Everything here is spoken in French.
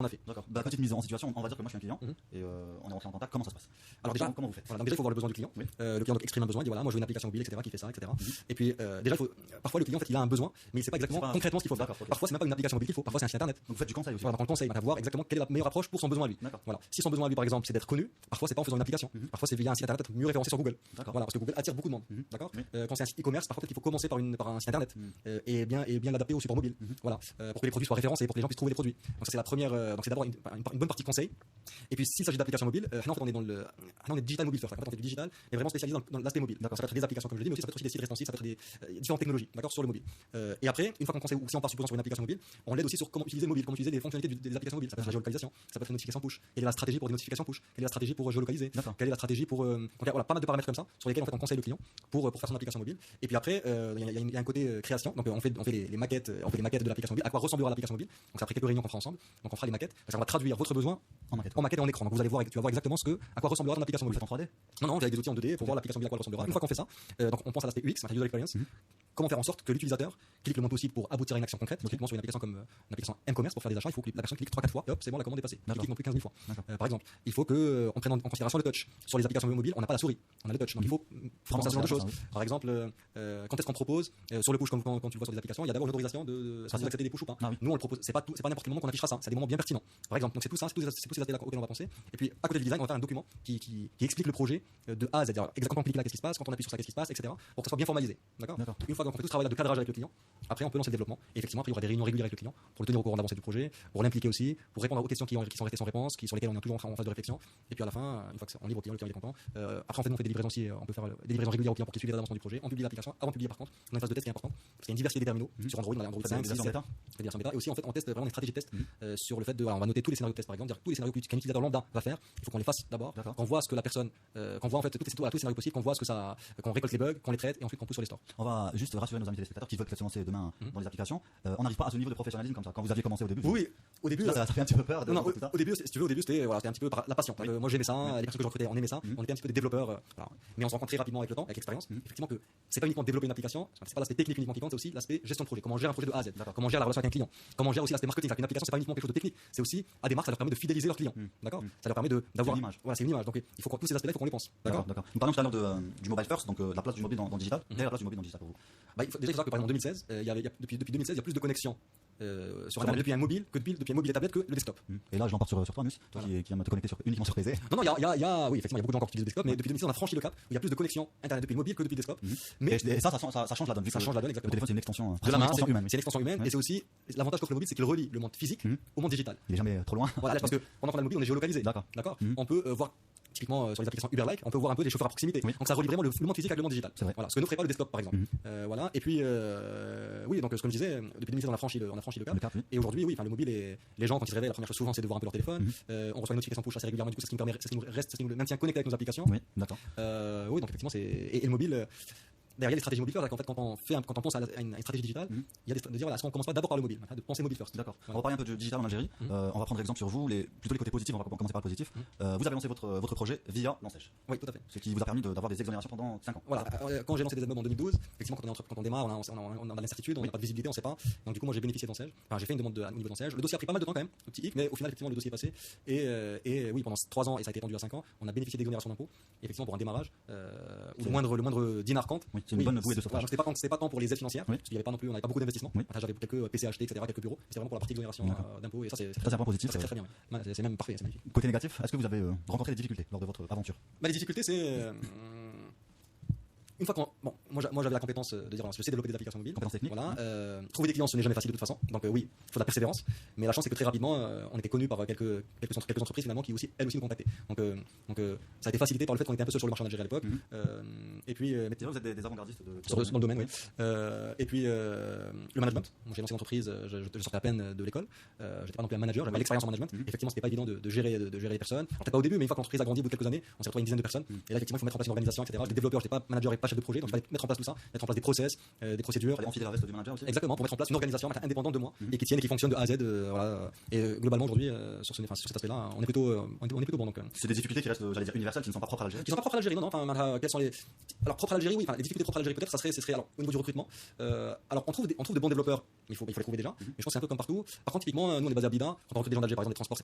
On a fait. D'accord. Bah, petite mise en situation, on va dire que moi je suis un client et on est rentré en contact. Comment ça se passe? Alors déjà, comment vous faites? voilà, donc déjà il faut voir le besoin du client. Oui. Le client donc exprime un besoin, il dit voilà, moi je veux une application mobile, etc. qui fait ça, etc. Et puis déjà, parfois le client en fait il a un besoin, mais il sait pas exactement concrètement ce qu'il faut faire. D'accord, ok. Parfois c'est même pas une application mobile qu'il faut, parfois c'est un site internet. Donc vous faites du conseil aussi. Voilà, donc on le conseille, on va voir exactement quelle est la meilleure approche pour son besoin à lui. D'accord. Voilà. Si son besoin à lui par exemple c'est d'être connu, parfois c'est pas en faisant une application. Parfois c'est via un site internet mieux référencé sur Google. D'accord. Voilà, parce que Google attire beaucoup de monde. D'accord. Oui. Quand c'est un site e-commerce, parfois peut-être qu'il faut commencer par un site internet et bien l'adapter au support mobile. Voilà, pour que les produits soient référencés, pour que les gens puissent trouver les produits. Donc ça c'est la première. Donc c'est d'abord une bonne partie conseil. Et puis s'il s'agit d'applications mobiles, en fait on est dans le, on est digital mobile first. En fait on fait du digital, mais vraiment spécialisé dans l'aspect mobile. Ça peut être des applications comme je l'ai dit, mais aussi ça peut être aussi des sites responsives, ça peut être des différentes technologies, d'accord, sur le mobile. Et après, une fois qu'on conseille, ou si on part sur une application mobile, on l'aide aussi sur comment utiliser le mobile, comment utiliser les fonctionnalités des applications mobiles. Ça peut être la géolocalisation, ça peut être une notification push. Quelle est la stratégie pour des notifications push? Quelle est la stratégie pour géolocaliser? Quelle est la stratégie pour voilà, pas mal de paramètres comme ça sur lesquels en fait on conseille le client pour faire son application mobile. Et puis après, il y a un côté création. Donc on fait les maquettes, de l'application mobile. À quoi ressemblera l'application mobile? Donc c'est après quelques réunions qu'on fera ensemble. Donc on fera les maquettes. On va traduire votre besoin en maquette et en écran. Donc vous allez voir, tu vas voir exactement à quoi ressemblera ton application mobile. En 3D? Non, avec des outils en 2D pour voir l'application mobile à quoi elle ressemblera. Une fois qu'on fait ça, donc on pense à l'aspect UX, user experience. Comment faire en sorte que l'utilisateur clique le moins possible pour aboutir à une action concrète. Typiquement sur une application comme une application m-commerce pour faire des achats, il faut que la personne clique 3-4 fois et hop, c'est bon, la commande est passée. Il clique non plus 15 000 fois. Par exemple, il faut qu'on prenne en considération le touch. Sur les applications mobiles, on n'a pas la souris, on a le touch. Donc il faut penser à ce genre de choses. Par exemple, quand est-ce qu'on propose sur le push, quand tu le vois sur des applications, il y a d'abord une autorisation de accepter des push ou pas. Nous on le propose, c'est pas n'importe quel moment qu'on affichera ça, c'est des moments bien pertinents. Par exemple, donc c'est tout ça, c'est tous ces aspects auxquels on va penser. Et puis à côté du design, on va faire un document qui explique le projet de A à Z. Exactement quand on clique là, qu'est-ce qui se passe, quand on appuie sur ça, qu'est-ce qui se passe, etc. Pour que ça soit bien formalisé. D'accord. Une fois qu'on fait tout ce travail de cadrage avec le client, après on peut lancer le développement. Et effectivement, après il y aura des réunions régulières avec le client pour le tenir au courant d'avancée du projet, pour l'impliquer aussi, pour répondre aux questions qui sont restées sans réponse, sur lesquelles on est toujours en phase de réflexion. Et puis à la fin, une fois qu'on livre au client, le client est content. Après en fait, on fait des livraisons aussi, on peut faire des livraisons régulières au client pour qu'il suive l'avancement du projet. On publie l'application. Avant de publier par contre, on a une phase de test qui est importante parce qu'il y a une diversité des terminaux sur Android, on a Android 5, 6, 7, des versions bêta. Et aussi en fait, on teste vraiment des stratégies de test sur le fait de, on va noter tous les scénarios de test par exemple, dire tous les scénarios qu'un utilisateur lambda va faire. Il faut qu'on les fasse d'abord, qu'on voit ce que la personne, qu'on voit en fait tous les scénarios possibles, qu'on voit ce que ça, qu'on récolte les bugs, qu'on les traite et ensuite qu'on pousse sur les stores. On va juste rassurer nos amis téléspectateurs qui veulent se lancer demain dans les applications. On n'arrive pas à ce niveau de professionnalisme comme ça. Quand vous aviez commencé au début. Oui, au début. Ça fait un petit peu peur. Non, au début, si tu veux, c'était un petit peu la passion. Moi j'aimais ça, les personnes que je recrutais, on aimait ça, on était un petit peu des développeurs. Mais on se rend compte très rapidement avec le temps, avec l'expérience, effectivement que c'est pas uniquement développer une application, c'est pas l'aspect technique uniquement qui compte, c'est aussi l'aspect gestion de projet. Comment on gère un projet de A à Z, comment on gère la relation avec un client, comment on gère aussi l'aspect marketing. Une application c'est pas uniquement quelque chose de technique, c'est aussi à des marques, ça leur permet de fidéliser leurs clients. D'accord. Ça leur permet d'avoir une image. Voilà, c'est une image. Donc il faut que tous ces aspects-là, il faut qu'on les pense. D'accord. Nous parlions tout à l'heure du mobile first, donc la place du mobile dans le digital. Quelle est la place du mobile dans le digital pour vous? Déjà il faut savoir que par exemple en 2016, depuis 2016, il y a plus de connexions sur Internet depuis un mobile depuis un mobile et tablette que le desktop. Et là je l'emporte sur toi, Mus, toi qui aimes te connecter uniquement sur PC. Non, oui, effectivement, il y a beaucoup de gens encore qui utilisent le desktop, mais depuis 2016 on a franchi le cap où il y a plus de connexions Internet depuis le mobile que depuis le desktop. Mais et ça change la donne. Ça change la donne, exactement. Le téléphone c'est une extension humaine. C'est une extension humaine et c'est aussi l'avantage qu'offre le mobile, c'est qu'il relie le monde physique au monde digital. Il est jamais trop loin. Voilà, parce que pendant qu'on a le mobile, on est géolocalisé. D'accord. On peut voir typiquement sur les applications Uber-like, on peut voir un peu des chauffeurs à proximité. Donc ça relie vraiment le monde physique avec le monde digital. Voilà, ce que ne ferait pas le desktop par exemple. Voilà. Et puis oui, donc ce que je disais, depuis 2016 on a franchi le cap. Et aujourd'hui, oui, le mobile, les gens quand ils se réveillent, la première chose souvent c'est de voir un peu leur téléphone. On reçoit une notification push assez régulièrement. Du coup, c'est ce qui nous maintient connecté avec nos applications. Oui, d'accord. Oui, donc effectivement et le mobile. D'ailleurs, il y a des stratégies mobile first. En fait, quand on pense à une stratégie digitale, il y a de dire voilà, est-ce qu'on commence pas d'abord par le mobile, de penser mobile first. D'accord. On va parler un peu de digital en Algérie. On va prendre exemple sur vous, plutôt les côtés positifs. On va commencer par le positif. Vous avez lancé votre projet via Lansèche. Oui, tout à fait. Ce qui vous a permis d'avoir des exonérations pendant 5 ans. Voilà. Quand j'ai lancé des immeubles en 2012, effectivement, quand on démarre, on a de l'incertitude, on n'a pas de visibilité, on ne sait pas. Donc du coup, moi, j'ai bénéficié de Lansèche. Enfin, j'ai fait une demande au niveau de Lansèche. Le dossier a pris pas mal de temps quand même, un petit hic, mais au final, effectivement, le dossier est passé. Et oui, pendant 3 ans, et ça a été étendu à 5 ans, on a bénéficié d'exonération d'impôts. Effectivement, pour un démarrage, où le moindre dinar compte. Oui, c'est une bonne bouée de sauvetage. C'était pas tant pour les aides financières, parce qu'il y avait pas non plus, on n'avait pas beaucoup d'investissements. J'avais quelques PC achetés, etc., quelques bureaux. C'était vraiment pour la partie exonération d'impôts. Et ça, c'est un point positif. C'est très bien. C'est même parfait, c'est magnifique. Côté négatif, est-ce que vous avez rencontré des difficultés lors de votre aventure? Les difficultés, c'est une fois moi j'avais la compétence de dire je sais développer des applications mobiles. Compétence technique. Voilà. Trouver des clients ce n'est jamais facile de toute façon. Donc oui, il faut de la persévérance. Mais la chance c'est que très rapidement on était connu par quelques entreprises finalement qui elles aussi nous contactaient. Donc ça a été facilité par le fait qu'on était un peu seul sur le marché en Algérie à l'époque. Et puis mais vous êtes des avant-gardistes dans le domaine, oui. Et puis le management. Moi j'ai lancé une entreprise, je sortais à peine de l'école. J'étais pas non plus un manager, j'avais l'expérience en management. Effectivement, c'était pas évident de gérer les personnes. Peut-être pas au début, mais une fois que l'entreprise a grandi, au bout de quelques années, on s'est retrouvé une dizaine de personnes. Et là effectivement, il faut mettre en place une organisation, etc. J'étais développeur, j'étais pas manager et pas chef de projet, donc il fallait mettre en place tout ça, mettre en place des process, des procédures. Il fallait enfiler la veste du manager aussi. Exactement, pour mettre en place une organisation indépendante de moi et qui tienne et qui fonctionne de A à Z. Voilà. Et globalement aujourd'hui, sur cet aspect-là, on est plutôt bon. Donc, c'est des difficultés qui restent, j'allais dire, universelles, qui ne sont pas propres à l'Algérie. Qui ne sont pas propres à l'Algérie, non. Enfin, quelles sont les. Alors, propres à l'Algérie, oui. Enfin, les difficultés propres à l'Algérie, peut-être, ça serait alors, au niveau du recrutement. Alors, on trouve de bons développeurs, il faut les trouver déjà. Mais je pense que c'est un peu comme partout. Par contre, typiquement, nous, on est basé à Blida. Quand on recrute des gens d'Alger, par exemple, les transports,